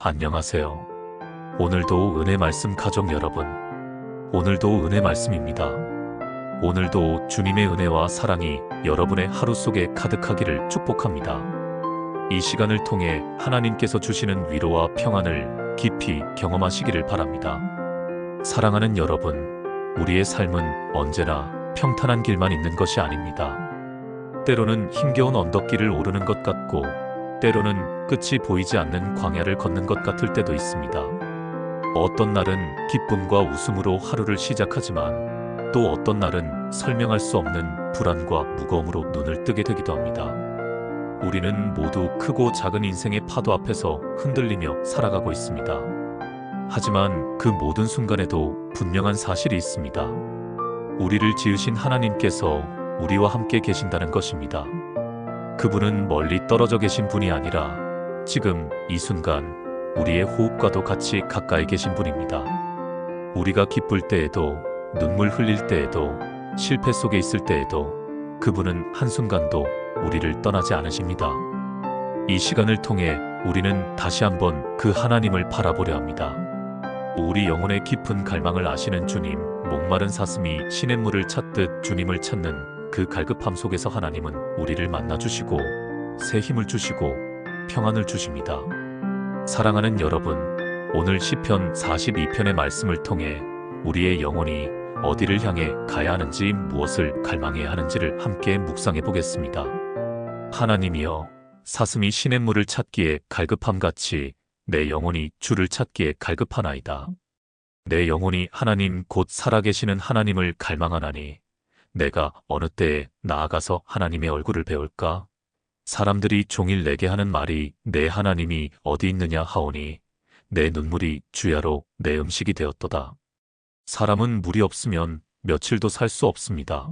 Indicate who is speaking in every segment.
Speaker 1: 안녕하세요. 오늘도 은혜 말씀 가족 여러분, 오늘도 은혜 말씀입니다. 오늘도 주님의 은혜와 사랑이 여러분의 하루 속에 가득하기를 축복합니다. 이 시간을 통해 하나님께서 주시는 위로와 평안을 깊이 경험하시기를 바랍니다. 사랑하는 여러분, 우리의 삶은 언제나 평탄한 길만 있는 것이 아닙니다. 때로는 힘겨운 언덕길을 오르는 것 같고, 때로는 끝이 보이지 않는 광야를 걷는 것 같을 때도 있습니다. 어떤 날은 기쁨과 웃음으로 하루를 시작하지만 또 어떤 날은 설명할 수 없는 불안과 무거움으로 눈을 뜨게 되기도 합니다. 우리는 모두 크고 작은 인생의 파도 앞에서 흔들리며 살아가고 있습니다. 하지만 그 모든 순간에도 분명한 사실이 있습니다. 우리를 지으신 하나님께서 우리와 함께 계신다는 것입니다. 그분은 멀리 떨어져 계신 분이 아니라 지금 이 순간 우리의 호흡과도 같이 가까이 계신 분입니다. 우리가 기쁠 때에도, 눈물 흘릴 때에도, 실패 속에 있을 때에도 그분은 한순간도 우리를 떠나지 않으십니다. 이 시간을 통해 우리는 다시 한번 그 하나님을 바라보려 합니다. 우리 영혼의 깊은 갈망을 아시는 주님, 목마른 사슴이 시냇물을 찾듯 주님을 찾는 그 갈급함 속에서 하나님은 우리를 만나주시고 새 힘을 주시고 평안을 주십니다. 사랑하는 여러분, 오늘 시편 42편의 말씀을 통해 우리의 영혼이 어디를 향해 가야 하는지, 무엇을 갈망해야 하는지를 함께 묵상해 보겠습니다. 하나님이여, 사슴이 시냇물을 찾기에 갈급함같이 내 영혼이 주를 찾기에 갈급하나이다. 내 영혼이 하나님 곧 살아계시는 하나님을 갈망하나니 내가 어느 때에 나아가서 하나님의 얼굴을 배울까? 사람들이 종일 내게 하는 말이 내 하나님이 어디 있느냐 하오니 내 눈물이 주야로 내 음식이 되었도다. 사람은 물이 없으면 며칠도 살 수 없습니다.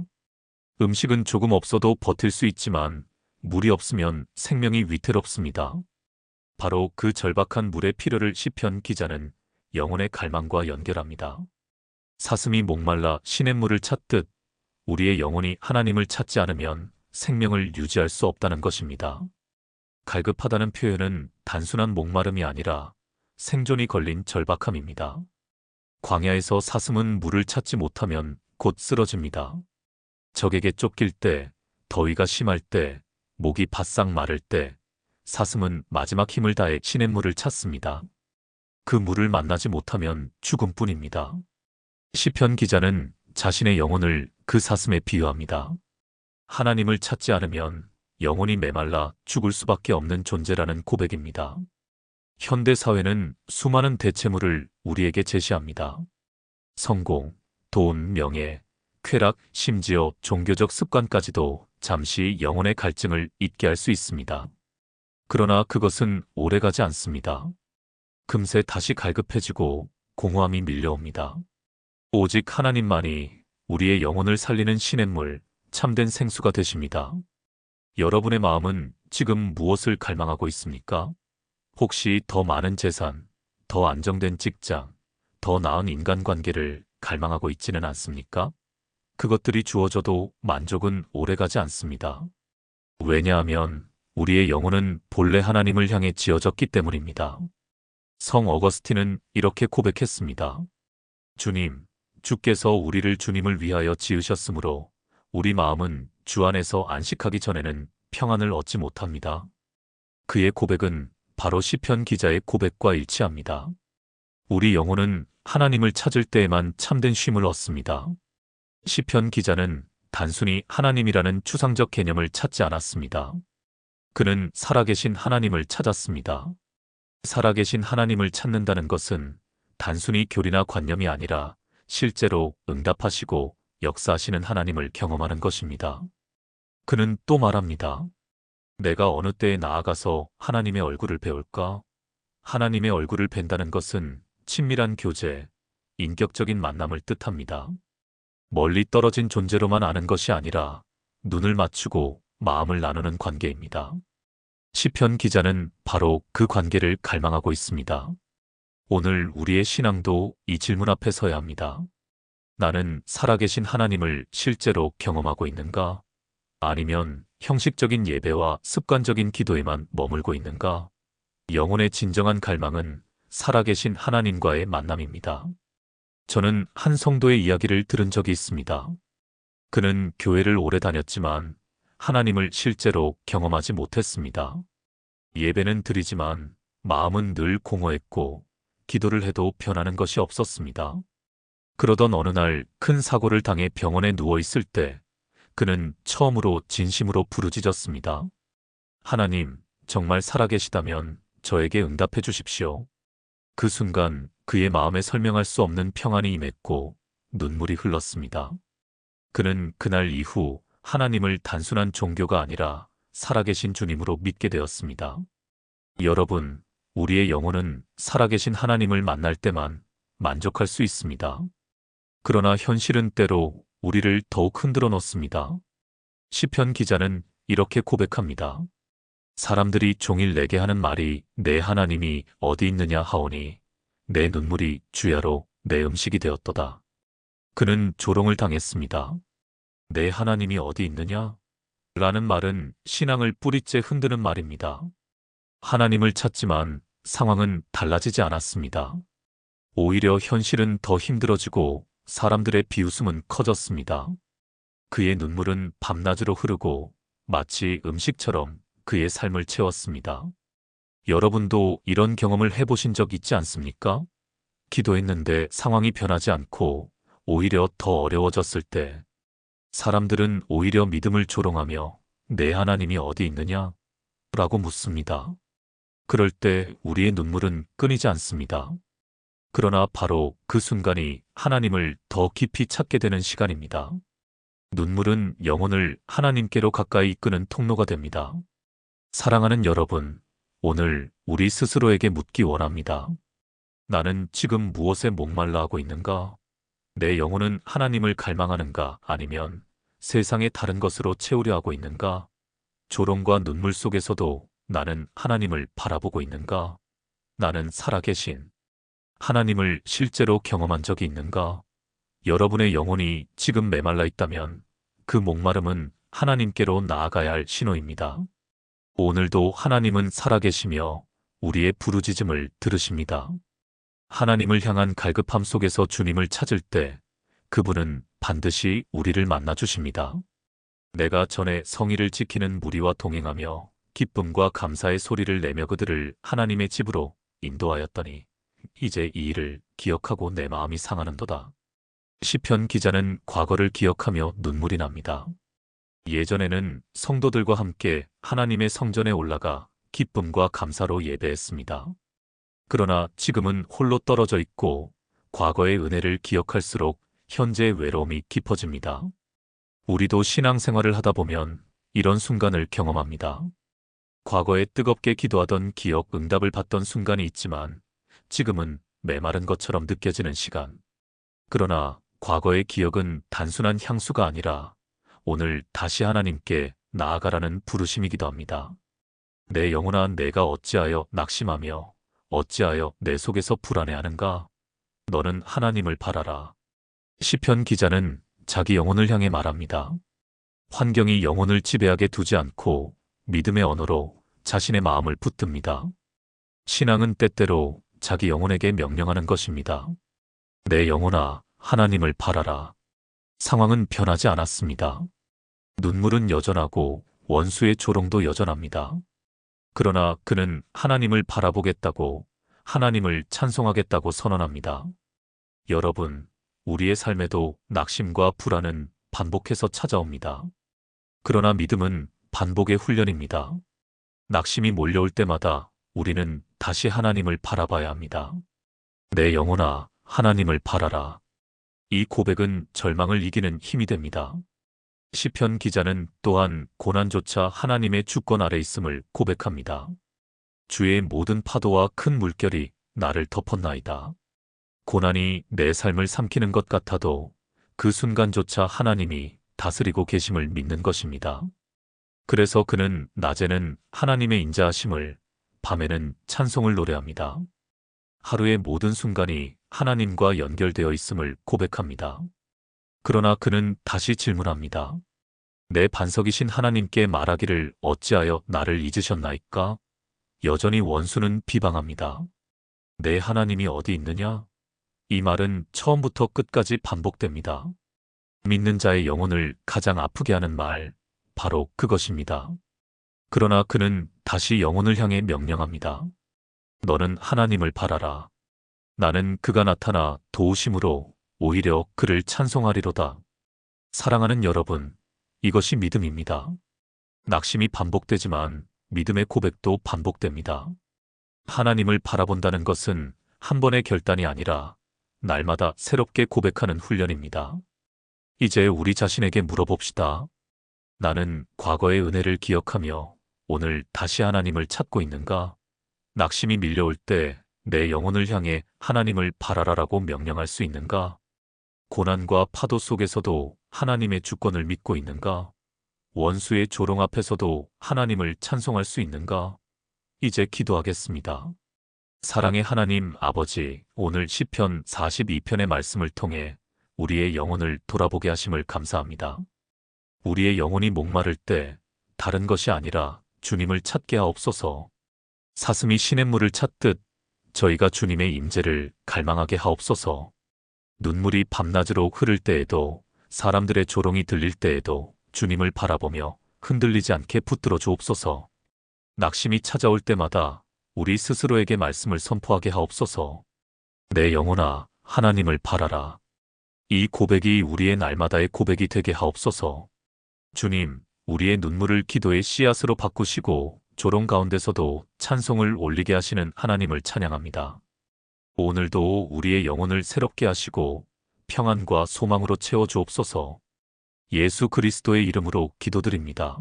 Speaker 1: 음식은 조금 없어도 버틸 수 있지만 물이 없으면 생명이 위태롭습니다. 바로 그 절박한 물의 필요를 시편 기자는 영혼의 갈망과 연결합니다. 사슴이 목말라 시냇물을 찾듯 우리의 영혼이 하나님을 찾지 않으면 생명을 유지할 수 없다는 것입니다. 갈급하다는 표현은 단순한 목마름이 아니라 생존이 걸린 절박함입니다. 광야에서 사슴은 물을 찾지 못하면 곧 쓰러집니다. 적에게 쫓길 때, 더위가 심할 때, 목이 바싹 마를 때 사슴은 마지막 힘을 다해 시냇물을 찾습니다. 그 물을 만나지 못하면 죽음뿐입니다. 시편 기자는 자신의 영혼을 그 사슴에 비유합니다. 하나님을 찾지 않으면 영혼이 메말라 죽을 수밖에 없는 존재라는 고백입니다. 현대 사회는 수많은 대체물을 우리에게 제시합니다. 성공, 돈, 명예, 쾌락, 심지어 종교적 습관까지도 잠시 영혼의 갈증을 잊게 할 수 있습니다. 그러나 그것은 오래가지 않습니다. 금세 다시 갈급해지고 공허함이 밀려옵니다. 오직 하나님만이 우리의 영혼을 살리는 시냇물, 참된 생수가 되십니다. 여러분의 마음은 지금 무엇을 갈망하고 있습니까? 혹시 더 많은 재산, 더 안정된 직장, 더 나은 인간관계를 갈망하고 있지는 않습니까? 그것들이 주어져도 만족은 오래가지 않습니다. 왜냐하면 우리의 영혼은 본래 하나님을 향해 지어졌기 때문입니다. 성 어거스틴은 이렇게 고백했습니다. 주님, 주께서 우리를 주님을 위하여 지으셨으므로 우리 마음은 주 안에서 안식하기 전에는 평안을 얻지 못합니다. 그의 고백은 바로 시편 기자의 고백과 일치합니다. 우리 영혼은 하나님을 찾을 때에만 참된 쉼을 얻습니다. 시편 기자는 단순히 하나님이라는 추상적 개념을 찾지 않았습니다. 그는 살아계신 하나님을 찾았습니다. 살아계신 하나님을 찾는다는 것은 단순히 교리나 관념이 아니라 실제로 응답하시고 역사하시는 하나님을 경험하는 것입니다. 그는 또 말합니다. 내가 어느 때에 나아가서 하나님의 얼굴을 배울까? 하나님의 얼굴을 뵌다는 것은 친밀한 교제, 인격적인 만남을 뜻합니다. 멀리 떨어진 존재로만 아는 것이 아니라 눈을 맞추고 마음을 나누는 관계입니다. 시편 기자는 바로 그 관계를 갈망하고 있습니다. 오늘 우리의 신앙도 이 질문 앞에 서야 합니다. 나는 살아계신 하나님을 실제로 경험하고 있는가? 아니면 형식적인 예배와 습관적인 기도에만 머물고 있는가? 영혼의 진정한 갈망은 살아계신 하나님과의 만남입니다. 저는 한 성도의 이야기를 들은 적이 있습니다. 그는 교회를 오래 다녔지만 하나님을 실제로 경험하지 못했습니다. 예배는 드리지만 마음은 늘 공허했고 기도를 해도 변하는 것이 없었습니다. 그러던 어느 날 큰 사고를 당해 병원에 누워 있을 때 그는 처음으로 진심으로 부르짖었습니다. 하나님, 정말 살아계시다면 저에게 응답해 주십시오. 그 순간 그의 마음에 설명할 수 없는 평안이 임했고 눈물이 흘렀습니다. 그는 그날 이후 하나님을 단순한 종교가 아니라 살아계신 주님으로 믿게 되었습니다. 여러분, 우리의 영혼은 살아계신 하나님을 만날 때만 만족할 수 있습니다. 그러나 현실은 때로 우리를 더욱 흔들어 놓습니다. 시편 기자는 이렇게 고백합니다. 사람들이 종일 내게 하는 말이 내 하나님이 어디 있느냐 하오니 내 눈물이 주야로 내 음식이 되었도다. 그는 조롱을 당했습니다. 내 하나님이 어디 있느냐? 라는 말은 신앙을 뿌리째 흔드는 말입니다. 하나님을 찾지만 상황은 달라지지 않았습니다. 오히려 현실은 더 힘들어지고 사람들의 비웃음은 커졌습니다. 그의 눈물은 밤낮으로 흐르고 마치 음식처럼 그의 삶을 채웠습니다. 여러분도 이런 경험을 해보신 적 있지 않습니까? 기도했는데 상황이 변하지 않고 오히려 더 어려워졌을 때 사람들은 오히려 믿음을 조롱하며 내 하나님이 어디 있느냐? 라고 묻습니다. 그럴 때 우리의 눈물은 끊이지 않습니다. 그러나 바로 그 순간이 하나님을 더 깊이 찾게 되는 시간입니다. 눈물은 영혼을 하나님께로 가까이 이끄는 통로가 됩니다. 사랑하는 여러분, 오늘 우리 스스로에게 묻기 원합니다. 나는 지금 무엇에 목말라 하고 있는가? 내 영혼은 하나님을 갈망하는가? 아니면 세상의 다른 것으로 채우려 하고 있는가? 조롱과 눈물 속에서도 나는 하나님을 바라보고 있는가? 나는 살아계신 하나님을 실제로 경험한 적이 있는가? 여러분의 영혼이 지금 메말라 있다면 그 목마름은 하나님께로 나아가야 할 신호입니다. 오늘도 하나님은 살아계시며 우리의 부르짖음을 들으십니다. 하나님을 향한 갈급함 속에서 주님을 찾을 때 그분은 반드시 우리를 만나주십니다. 내가 전에 성의를 지키는 무리와 동행하며 기쁨과 감사의 소리를 내며 그들을 하나님의 집으로 인도하였더니 이제 이 일을 기억하고 내 마음이 상하는도다. 시편 기자는 과거를 기억하며 눈물이 납니다. 예전에는 성도들과 함께 하나님의 성전에 올라가 기쁨과 감사로 예배했습니다. 그러나 지금은 홀로 떨어져 있고 과거의 은혜를 기억할수록 현재의 외로움이 깊어집니다. 우리도 신앙생활을 하다 보면 이런 순간을 경험합니다. 과거에 뜨겁게 기도하던 기억 응답을 받던 순간이 있지만 지금은 메마른 것처럼 느껴지는 시간. 그러나 과거의 기억은 단순한 향수가 아니라 오늘 다시 하나님께 나아가라는 부르심이기도 합니다. 내 영혼아, 내가 어찌하여 낙심하며 어찌하여 내 속에서 불안해하는가? 너는 하나님을 바라라. 시편 기자는 자기 영혼을 향해 말합니다. 환경이 영혼을 지배하게 두지 않고 믿음의 언어로 자신의 마음을 붙듭니다. 신앙은 때때로 자기 영혼에게 명령하는 것입니다. 내 영혼아, 하나님을 바라라. 상황은 변하지 않았습니다. 눈물은 여전하고 원수의 조롱도 여전합니다. 그러나 그는 하나님을 바라보겠다고, 하나님을 찬송하겠다고 선언합니다. 여러분, 우리의 삶에도 낙심과 불안은 반복해서 찾아옵니다. 그러나 믿음은 반복의 훈련입니다. 낙심이 몰려올 때마다 우리는 다시 하나님을 바라봐야 합니다. 내 영혼아, 하나님을 바라라. 이 고백은 절망을 이기는 힘이 됩니다. 시편 기자는 또한 고난조차 하나님의 주권 아래 있음을 고백합니다. 주의 모든 파도와 큰 물결이 나를 덮었나이다. 고난이 내 삶을 삼키는 것 같아도 그 순간조차 하나님이 다스리고 계심을 믿는 것입니다. 그래서 그는 낮에는 하나님의 인자하심을, 밤에는 찬송을 노래합니다. 하루의 모든 순간이 하나님과 연결되어 있음을 고백합니다. 그러나 그는 다시 질문합니다. 내 반석이신 하나님께 말하기를 어찌하여 나를 잊으셨나이까? 여전히 원수는 비방합니다. 내 하나님이 어디 있느냐? 이 말은 처음부터 끝까지 반복됩니다. 믿는 자의 영혼을 가장 아프게 하는 말, 바로 그것입니다. 그러나 그는 다시 영혼을 향해 명령합니다. 너는 하나님을 바라라. 나는 그가 나타나 도우심으로 오히려 그를 찬송하리로다. 사랑하는 여러분, 이것이 믿음입니다. 낙심이 반복되지만 믿음의 고백도 반복됩니다. 하나님을 바라본다는 것은 한 번의 결단이 아니라 날마다 새롭게 고백하는 훈련입니다. 이제 우리 자신에게 물어봅시다. 나는 과거의 은혜를 기억하며 오늘 다시 하나님을 찾고 있는가? 낙심이 밀려올 때 내 영혼을 향해 하나님을 바라라라고 명령할 수 있는가? 고난과 파도 속에서도 하나님의 주권을 믿고 있는가? 원수의 조롱 앞에서도 하나님을 찬송할 수 있는가? 이제 기도하겠습니다. 사랑의 하나님 아버지, 오늘 시편 42편의 말씀을 통해 우리의 영혼을 돌아보게 하심을 감사합니다. 우리의 영혼이 목마를 때 다른 것이 아니라 주님을 찾게 하옵소서. 사슴이 시냇물을 찾듯 저희가 주님의 임재를 갈망하게 하옵소서. 눈물이 밤낮으로 흐를 때에도 사람들의 조롱이 들릴 때에도 주님을 바라보며 흔들리지 않게 붙들어 주옵소서. 낙심이 찾아올 때마다 우리 스스로에게 말씀을 선포하게 하옵소서. 내 영혼아, 하나님을 바라라. 이 고백이 우리의 날마다의 고백이 되게 하옵소서. 주님, 우리의 눈물을 기도의 씨앗으로 바꾸시고 조롱 가운데서도 찬송을 올리게 하시는 하나님을 찬양합니다. 오늘도 우리의 영혼을 새롭게 하시고 평안과 소망으로 채워 주옵소서. 예수 그리스도의 이름으로 기도드립니다.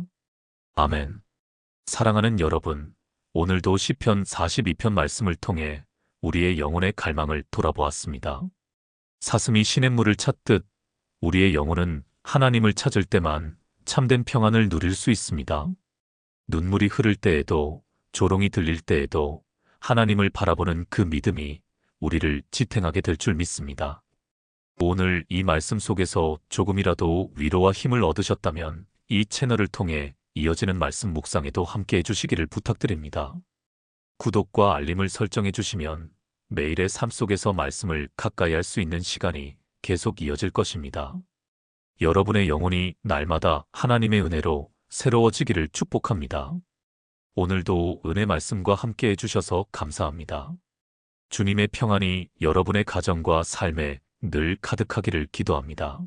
Speaker 1: 아멘. 사랑하는 여러분, 오늘도 시편 42편 말씀을 통해 우리의 영혼의 갈망을 돌아보았습니다. 사슴이 시냇물을 찾듯 우리의 영혼은 하나님을 찾을 때만 참된 평안을 누릴 수 있습니다. 눈물이 흐를 때에도 조롱이 들릴 때에도 하나님을 바라보는 그 믿음이 우리를 지탱하게 될 줄 믿습니다. 오늘 이 말씀 속에서 조금이라도 위로와 힘을 얻으셨다면 이 채널을 통해 이어지는 말씀 묵상에도 함께 해주시기를 부탁드립니다. 구독과 알림을 설정해 주시면 매일의 삶 속에서 말씀을 가까이 할 수 있는 시간이 계속 이어질 것입니다. 여러분의 영혼이 날마다 하나님의 은혜로 새로워지기를 축복합니다. 오늘도 은혜 말씀과 함께 해주셔서 감사합니다. 주님의 평안이 여러분의 가정과 삶에 늘 가득하기를 기도합니다.